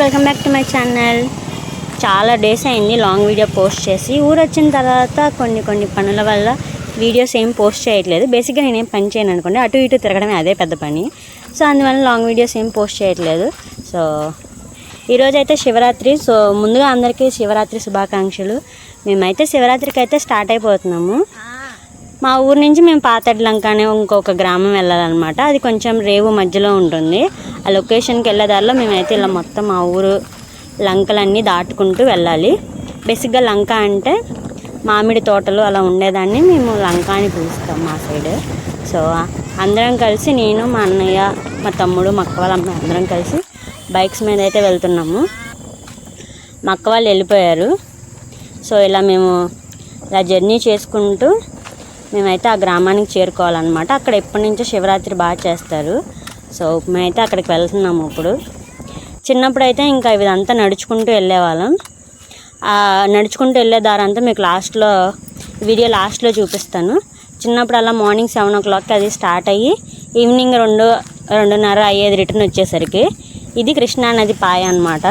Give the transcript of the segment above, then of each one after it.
Welcome back to my channel. చాలా days అయింది long video post చేసి. ఊరు వచ్చిన తర్వాత కొన్ని పనుల వల్ల వీడియోస్ ఏం పోస్ట్ చేయట్లేదు. బేసిక్గా నేనేం పని చేయను అనుకోండి, అటు ఇటు తిరగడమే అదే పెద్ద పని. సో అందువల్ల లాంగ్ వీడియోస్ ఏం పోస్ట్ చేయట్లేదు. సో ఈరోజైతే శివరాత్రి. సో ముందుగా అందరికీ శివరాత్రి శుభాకాంక్షలు. మేమైతే శివరాత్రికి అయితే స్టార్ట్ అయిపోతున్నాము. మా ఊరు నుంచి మేము పాతడ్లంక అనే ఇంకొక గ్రామం వెళ్ళాలన్నమాట. అది కొంచెం రేవు మధ్యలో ఉంటుంది. ఆ లొకేషన్కి వెళ్ళే దారిలో మేమైతే ఇలా మొత్తం మా ఊరు లంకలన్నీ దాటుకుంటూ వెళ్ళాలి. బేసిక్గా లంక అంటే మామిడి తోటలు అలా ఉండేదాన్ని మేము లంక అని పిలుస్తాం మా సైడ్. సో అందరం కలిసి, నేను, మా అన్నయ్య, మా తమ్ముడు, మా అక్క వాళ్ళ అమ్మాయి అందరం కలిసి బైక్స్ మీద అయితే వెళ్తున్నాము. మా అక్క వాళ్ళు వెళ్ళిపోయారు. సో ఇలా మేము ఇలా జర్నీ చేసుకుంటూ మేమైతే ఆ గ్రామానికి చేరుకోవాలన్నమాట. అక్కడ ఎప్పటి నుంచో శివరాత్రి బాగా చేస్తారు. సో మేమైతే అక్కడికి వెళ్తున్నాము. ఇప్పుడు చిన్నప్పుడైతే ఇంకా ఇదంతా నడుచుకుంటూ వెళ్ళేవాళ్ళం. నడుచుకుంటూ వెళ్ళే దారంతా మీకు వీడియో లాస్ట్లో చూపిస్తాను. చిన్నప్పుడు అలా మార్నింగ్ 7 o'clock అది స్టార్ట్ అయ్యి ఈవినింగ్ 2:30 అయ్యేది రిటర్న్ వచ్చేసరికి. ఇది కృష్ణానది పాయ అన్నమాట.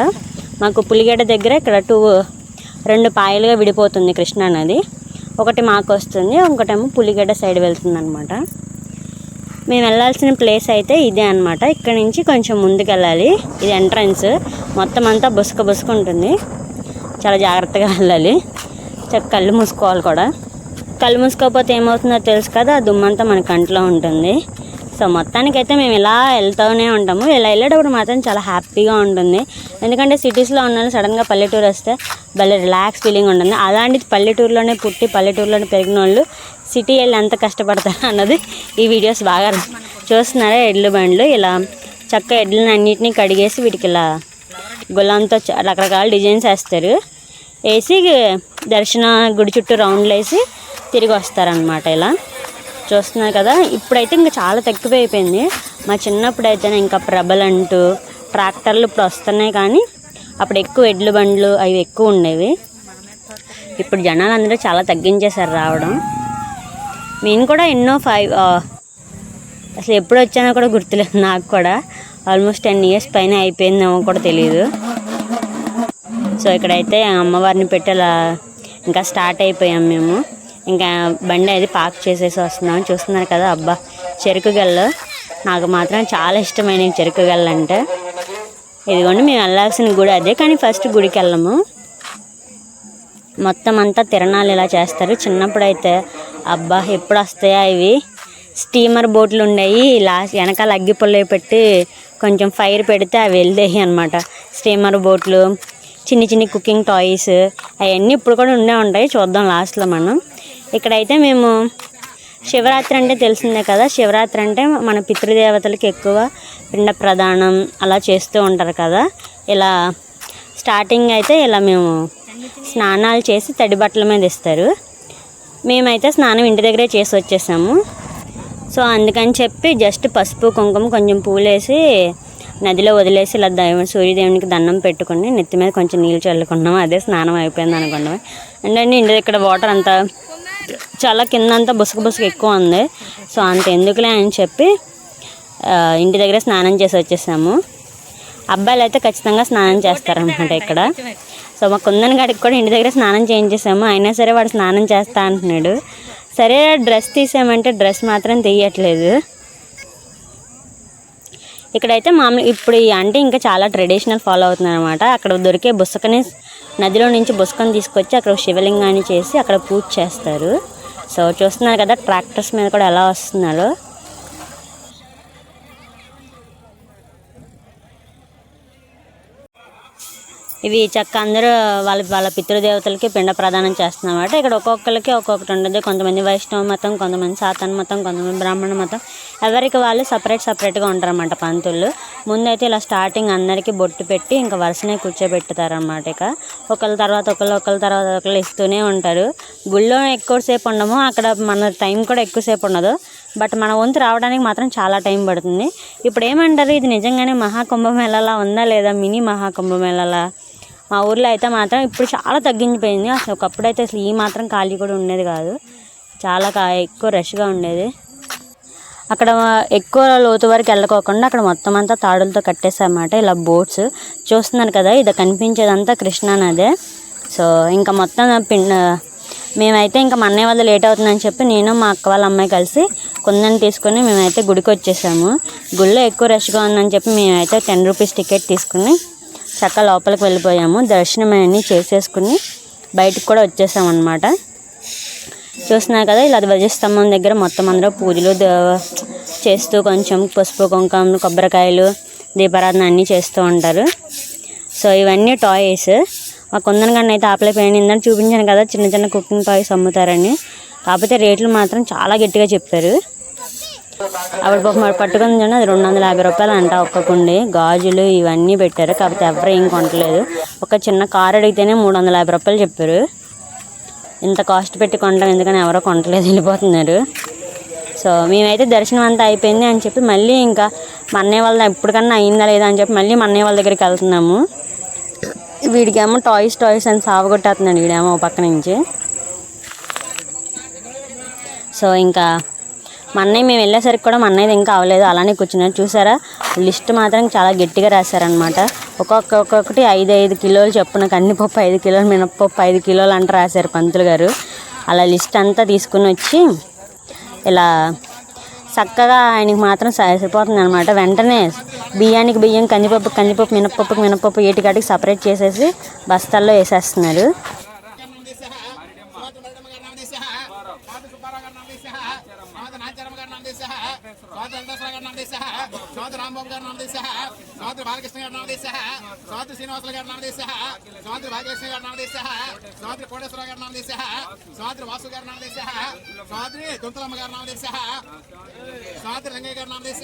మాకు పులిగడ్డ దగ్గర ఇక్కడ 2 పాయలుగా విడిపోతుంది కృష్ణానది. ఒకటి మాకు వస్తుంది, ఇంకోటేమో పులిగడ్డ సైడ్ వెళ్తుంది అనమాట. మేము వెళ్ళాల్సిన ప్లేస్ అయితే ఇదే అనమాట. ఇక్కడ నుంచి కొంచెం ముందుకు వెళ్ళాలి. ఇది ఎంట్రన్స్. మొత్తం అంతా బుసక ఉంటుంది. చాలా జాగ్రత్తగా వెళ్ళాలి. కళ్ళు మూసుకోవాలి కూడా. కళ్ళు మూసుకోకపోతే ఏమవుతుందో తెలుసు కదా, ఆ దుమ్మంతా మన కంట్లో ఉంటుంది. సో మొత్తానికైతే మేము ఇలా వెళ్తూనే ఉంటాము. ఇలా వెళ్ళేటప్పుడు మాత్రం చాలా హ్యాపీగా ఉంటుంది. ఎందుకంటే సిటీస్లో ఉన్న వాళ్ళు సడన్గా పల్లెటూరు వస్తే భలే రిలాక్స్ ఫీలింగ్ ఉంటుంది. అలాంటిది పల్లెటూరులోనే పుట్టి పల్లెటూరులోనే పెరిగిన వాళ్ళు సిటీ వెళ్ళి ఎంత కష్టపడతారు అన్నది ఈ వీడియోస్ బాగా చూస్తున్నారా. ఎడ్లు బండ్లు ఇలా చక్క ఎడ్లను అన్నిటినీ కడిగేసి వీటికి ఇలా గులాంతో రకరకాల డిజైన్స్ వేస్తారు. వేసి దర్శన గుడి చుట్టూ రౌండ్లు వేసి తిరిగి వస్తారనమాట. ఇలా చూస్తున్నారు కదా. ఇప్పుడైతే ఇంకా చాలా తక్కువైపోయింది. మా చిన్నప్పుడు అయితే ఇంకా ప్రభలంటూ ట్రాక్టర్లు ఇప్పుడు వస్తున్నాయి, కానీ అప్పుడు ఎక్కువ ఎడ్లు బండ్లు అవి ఎక్కువ ఉండేవి. ఇప్పుడు జనాలు అందరూ చాలా తగ్గించేశారు రావడం. నేను కూడా అసలు ఎప్పుడు వచ్చానో కూడా గుర్తులేదు నాకు కూడా. ఆల్మోస్ట్ 10 years పైన అయిపోయిందేమో కూడా తెలియదు. సో ఇక్కడైతే అమ్మవారిని పెట్టేలా ఇంకా స్టార్ట్ అయిపోయాం మేము. ఇంకా బండి అది పార్క్ చేసేసి వస్తున్నాం. చూస్తున్నారు కదా. అబ్బా, చెరుకు గెల్ల నాకు మాత్రం చాలా ఇష్టమైన చెరుకు గెల్ల అంటే. ఇదిగోండి మేము వెళ్ళాల్సిన గుడి అదే, కానీ ఫస్ట్ గుడికి వెళ్ళము. మొత్తం అంతా తిరణాలు ఇలా చేస్తారు. చిన్నప్పుడైతే అబ్బా ఎప్పుడు వస్తాయా ఇవి. స్టీమర్ బోట్లు ఉండేవి. వెనకాల అగ్గిపుల్ల పెట్టి కొంచెం ఫైర్ పెడితే అవి వెళ్తాయి అనమాట. స్టీమర్ బోట్లు, చిన్ని కుకింగ్ టాయ్స్ అవన్నీ ఇప్పుడు కూడా ఉండే ఉంటాయి. చూద్దాం లాస్ట్లో మనం. ఇక్కడైతే మేము శివరాత్రి అంటే తెలిసిందే కదా. శివరాత్రి అంటే మన పితృదేవతలకి ఎక్కువ పిండ ప్రదానం అలా చేస్తూ ఉంటారు కదా. ఇలా స్టార్టింగ్ అయితే ఇలా మేము స్నానాలు చేసి తడి బట్టల మీద ఇస్తారు. మేమైతే స్నానం ఇంటి దగ్గరే చేసి వచ్చేసాము. సో అందుకని చెప్పి జస్ట్ పసుపు కుంకుమ కొంచెం పూలేసి నదిలో వదిలేసి ఇలా సూర్యదేవునికి దండం పెట్టుకుని నెత్తి మీద కొంచెం నీళ్ళు చల్లుకున్నాము. అదే స్నానం అయిపోయింది అనుకున్నాము. అంటే ఇంటి దగ్గర వాటర్ అంతా చాలా కిందంతా బుసక ఎక్కువ ఉంది. సో అంత ఎందుకులే అని చెప్పి ఇంటి దగ్గర స్నానం చేసి వచ్చేసాము. అబ్బాయిలు అయితే ఖచ్చితంగా స్నానం చేస్తారనమాట ఇక్కడ. సో మా కుందన్ గడికి కూడా ఇంటి దగ్గర స్నానం చేయించేసాము. అయినా సరే వాడు స్నానం చేస్తా అంటున్నాడు. సరే డ్రెస్ తీసామంటే డ్రెస్ మాత్రం తీయట్లేదు. ఇక్కడైతే ఇప్పుడు అంటే ఇంకా చాలా ట్రెడిషనల్ ఫాలో అవుతున్నారు అనమాట. అక్కడ దొరికే బుసకని నదిలో నుంచి బుసకని తీసుకొచ్చి అక్కడ శివలింగాన్ని చేసి అక్కడ పూజ చేస్తారు. సో చూస్తున్నారు కదా ట్రాక్టర్స్ మీద కూడా ఎలా వస్తున్నారో. ఇవి చక్క అందరూ వాళ్ళ పితృదేవతలకి పిండ ప్రదానం చేస్తున్నమాట. ఇక్కడ ఒక్కొక్కరికి ఒక్కొక్కటి ఉంటుంది. కొంతమంది వైష్ణవ మతం, కొంతమంది సాతాన్ మతం, కొంతమంది బ్రాహ్మణ మతం. ఎవరికి వాళ్ళు సపరేట్గా ఉంటారన్నమాట పంతులు. ముందైతే ఇలా స్టార్టింగ్ అందరికీ బొట్టు పెట్టి ఇంకా వరుసనే కూర్చోబెట్టుతారన్నమాట. ఇక ఒకళ్ళ తర్వాత ఒకళ్ళు ఇస్తూనే ఉంటారు. గుళ్ళో ఎక్కువసేపు ఉండము, అక్కడ మన టైం కూడా ఎక్కువసేపు ఉండదు. బట్ మన వంతు రావడానికి మాత్రం చాలా టైం పడుతుంది. ఇప్పుడు ఏమంటారు, ఇది నిజంగానే మహాకుంభమేళలా ఉందా లేదా మినీ మహాకుంభమేళలా? మా ఊర్లో అయితే మాత్రం ఇప్పుడు చాలా తగ్గించిపోయింది. అసలు ఒకప్పుడైతే అసలు ఈ మాత్రం ఖాళీ కూడా ఉండేది కాదు. చాలా ఎక్కువ రష్గా ఉండేది. అక్కడ ఎక్కువ లోతు వరకు వెళ్ళకోకుండా అక్కడ మొత్తం అంతా తాడులతో కట్టేసారన్నమాట. ఇలా బోట్స్ చూస్తున్నారు కదా, ఇది కనిపించేదంతా కృష్ణా నదే. సో ఇంకా మొత్తం మేమైతే ఇంకా మా అన్నయ్య వాళ్ళు లేట్ అవుతుందని చెప్పి నేను మా అక్క వాళ్ళ అమ్మాయి కలిసి కుందని తీసుకుని మేమైతే గుడికి వచ్చేసాము. గుడిలో ఎక్కువ రష్గా ఉందని చెప్పి మేమైతే 10 రూపీస్ టికెట్ తీసుకుని చక్కగా లోపలికి వెళ్ళిపోయాము. దర్శనం అన్నీ చేసేసుకుని బయటకు కూడా వచ్చేసామన్నమాట. చూస్తున్నారు కదా, ఇలా ధ్వజస్తంభం దగ్గర మొత్తం అందరూ పూజలు చేస్తూ కొంచెం పసుపు కుంకుమ కొబ్బరికాయలు దీపారాధన అన్నీ చేస్తూ ఉంటారు. సో ఇవన్నీ టాయ్స్. మా కుందన్ గన్న అయితే ఆపలేకపోయాను. ఇందని చూపించాను కదా చిన్న చిన్న కుకింగ్ టాయ్స్ అమ్ముతారని, కాకపోతే రేట్లు మాత్రం చాలా గట్టిగా చెప్పారు. అప్పుడు పట్టుకుని చూడండి, అది 250 రూపాయలు అంట ఒక్క కుండి. గాజులు ఇవన్నీ పెట్టారు, కాకపోతే ఎవరు ఏం కొనట్లేదు. ఒక చిన్న కారు అడిగితేనే 350 రూపాయలు చెప్పారు. ఇంత కాస్ట్ పెట్టి కొంటాం ఎందుకని ఎవరో కొనట్లేదు, వెళ్ళిపోతున్నారు. సో మేమైతే దర్శనం అంతా అయిపోయింది అని చెప్పి మళ్ళీ ఇంకా మా అన్నయ్య వాళ్ళ ఇప్పటికన్నా అయిందా లేదా అని చెప్పి మళ్ళీ మా అన్నయ్య వాళ్ళ దగ్గరికి వెళ్తున్నాము. వీడికేమో టాయ్స్ అని సావగొట్టేస్తున్నాడు వీడేమో పక్క నుంచి. సో ఇంకా మా అన్నయ్య మేము వెళ్ళేసరికి కూడా మా అన్నయ్యది ఇంకా అవ్వలేదు, అలానే కూర్చున్నారు. చూసారా, లిస్ట్ మాత్రం చాలా గట్టిగా రాశారనమాట. ఒక్కొక్కటి 5 కిలోలు చొప్పున కందిపప్పు 5 కిలోలు, మినప్పప్పు 5 కిలోలు అంట రాశారు పంతులు గారు. అలా లిస్ట్ అంతా తీసుకుని వచ్చి ఇలా చక్కగా ఆయనకి మాత్రం సరిపోతుంది అనమాట. వెంటనే బియ్యానికి బియ్యం, కందిపప్పు, మినప్పప్పు ఏటికాటికి సపరేట్ చేసేసి బస్తాల్లో వేసేస్తున్నారు. రాంబాబు గారు నామదేశ, సోదరి బాలకృష్ణ గారు నామదేశ, సోదరి శ్రీనివాసులు గారు నామదేశ, సోదరి భాగ్యలక్ష్మి గారు నామదేశ, సోదరి కోటేశ్వర గారు నామదేశ, సోదరి వాసు గారు నామదేశ, సోదరి దుంతలమ్మ గారు నామదేశ, సోదరి రంగయ్య గారు నామదేశ,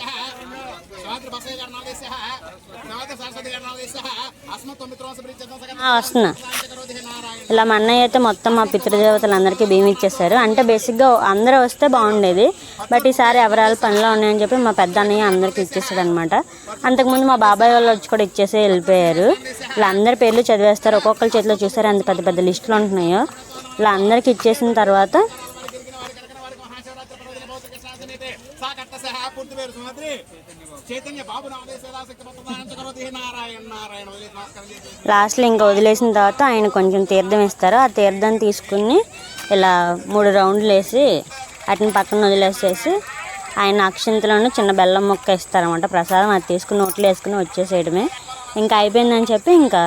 సోదరి బసయ్య గారు నామదేశ, సోదరి సరస్వతి గారు నామదేశ, అస్మత్ 9 వస్తున్నా. ఇలా మా అన్నయ్య అయితే మొత్తం మా పితృదేవతలందరికీ బియ్యం ఇచ్చేసారు. అంటే బేసిక్గా అందరూ వస్తే బాగుండేది, బట్ ఈసారి ఎవరాలు పనిలో ఉన్నాయని చెప్పి మా పెద్ద అన్నయ్య అందరికీ ఇచ్చేసాడు అనమాట. అంతకుముందు మా బాబాయ్ వాళ్ళు వచ్చి కూడా ఇచ్చేసి వెళ్ళిపోయారు. ఇలా అందరి పేర్లు చదివేస్తారు, ఒక్కొక్కరి చేతిలో చూసారు అంత పెద్ద పెద్ద లిస్టులు ఉంటున్నాయో. ఇలా అందరికి ఇచ్చేసిన తర్వాత లాస్ట్లో ఇంకా వదిలేసిన తర్వాత ఆయన కొంచెం తీర్థం ఇస్తారు. ఆ తీర్థం తీసుకుని ఇలా 3 రౌండ్లు వేసి వాటిని పక్కన వదిలేసేసి ఆయన అక్షింతలను చిన్న బెల్లం ముక్క ఇస్తారన్నమాట ప్రసాదం. అది తీసుకుని నోట్లో వేసుకుని వచ్చేసేయడమే. ఇంకా అయిపోయిందని చెప్పి ఇంకా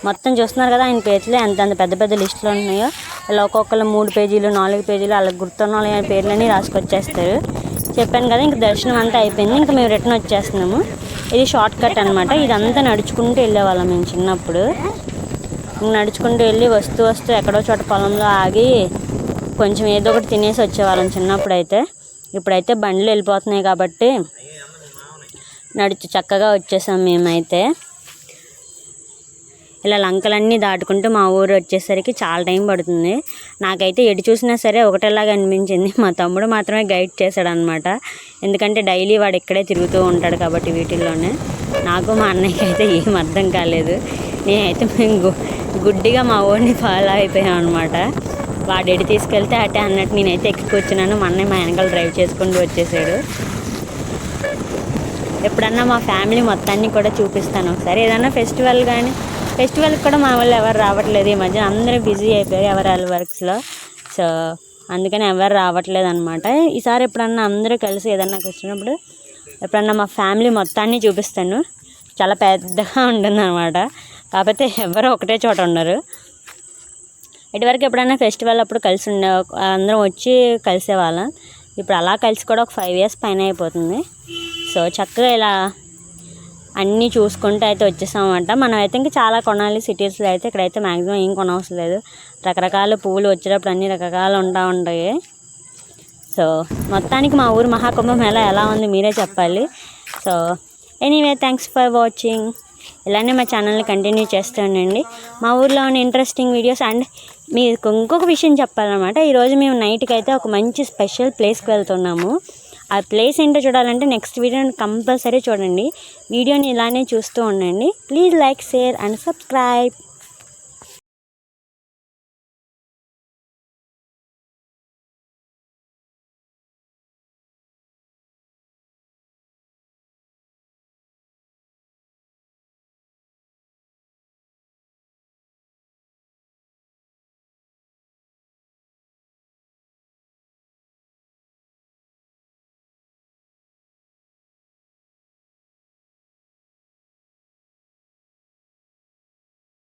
మొత్తం చూస్తున్నారు కదా ఆయన పేర్లు ఎంత పెద్ద పెద్ద లిస్టులు ఉంటున్నాయో. ఇలా ఒక్కొక్కరు 3 పేజీలు 4 పేజీలు అలా గుర్తున్న వాళ్ళ పేర్లని రాసుకొచ్చేస్తారు. చెప్పాను కదా, ఇంక దర్శనం అంతా అయిపోయింది. ఇంకా మేము రిటర్న్ వచ్చేస్తున్నాము. ఇది షార్ట్ కట్ అనమాట. ఇదంతా నడుచుకుంటూ వెళ్ళేవాళ్ళం మేము చిన్నప్పుడు. నడుచుకుంటూ వెళ్ళి వస్తూ ఎక్కడో చోట పొలంలో ఆగి కొంచెం ఏదో ఒకటి తినేసి వచ్చేవాళ్ళం చిన్నప్పుడు అయితే. ఇప్పుడైతే బండ్లు వెళ్ళిపోతున్నాయి కాబట్టి చక్కగా వచ్చేసాం మేమైతే. ఇలా లంకలన్నీ దాటుకుంటూ మా ఊరు వచ్చేసరికి చాలా టైం పడుతుంది. నాకైతే ఎటు చూసినా సరే ఒకటేలాగా అనిపించింది. మా తమ్ముడు మాత్రమే గైడ్ చేశాడు అనమాట, ఎందుకంటే డైలీ వాడు ఇక్కడే తిరుగుతూ ఉంటాడు కాబట్టి వీటిల్లోనే. నాకు మా అన్నయ్యకి అయితే ఏం అర్థం కాలేదు. నేనైతే మేము గుడ్డిగా మా ఊరిని ఫాలో అయిపోయాం అనమాట. వాడు ఎటు తీసుకెళ్తే అటే అన్నట్టు నేనైతే ఎక్కి కూర్చున్నాను. మా అన్నయ్య మా వెనకాల డ్రైవ్ చేసుకుంటూ వచ్చేసాడు. ఎప్పుడన్నా మా ఫ్యామిలీ మొత్తాన్ని కూడా చూపిస్తాను ఒకసారి. ఏదన్నా ఫెస్టివల్కి కూడా మా వాళ్ళు ఎవరు రావట్లేదు ఈ మధ్య. అందరూ బిజీ అయిపోయారు ఎవరి వాళ్ళ వర్క్స్లో. సో అందుకని ఎవరు రావట్లేదు అనమాట. ఈసారి ఎప్పుడన్నా అందరూ కలిసి ఏదన్నా వచ్చినప్పుడు ఎప్పుడన్నా మా ఫ్యామిలీ మొత్తాన్ని చూపిస్తాను. చాలా పెద్దగా ఉంటుంది అనమాట, కాకపోతే ఎవరు ఒకటే చోట ఉండరు. ఇటువరకు ఎప్పుడైనా ఫెస్టివల్ అప్పుడు కలిసి అందరం వచ్చి కలిసేవాళ్ళం. ఇప్పుడు అలా కలిసి కూడా ఒక 5 years పైన అయిపోతుంది. సో చక్కగా ఇలా అన్నీ చూసుకుంటూ అయితే వచ్చేసామంట. మనం అయితే ఇంకా చాలా కొనాలి సిటీస్లో అయితే. ఇక్కడైతే మ్యాక్సిమం ఏం కొనవసరం లేదు. రకరకాల పువ్వులు వచ్చేటప్పుడు అన్ని రకరకాలు ఉంటాయి. సో మొత్తానికి మా ఊరు మహాకుంభమేళా ఎలా ఉంది మీరే చెప్పాలి. So anyway, thanks for watching. ఇలానే మా ఛానల్ని కంటిన్యూ చేస్తూ ఉండండి. మా ఊర్లో ఉన్న ఇంట్రెస్టింగ్ వీడియోస్. అండ్ మీకు ఇంకొక విషయం చెప్పాలన్నమాట. ఈరోజు మేము నైట్కి అయితే ఒక మంచి స్పెషల్ ప్లేస్కి వెళ్తున్నాము. ఆ ప్లేస్ ఏంటో చూడాలంటే నెక్స్ట్ వీడియోని కంపల్సరీ చూడండి. వీడియోని ఇలానే చూస్తూ ఉండండి. Please like, share and subscribe.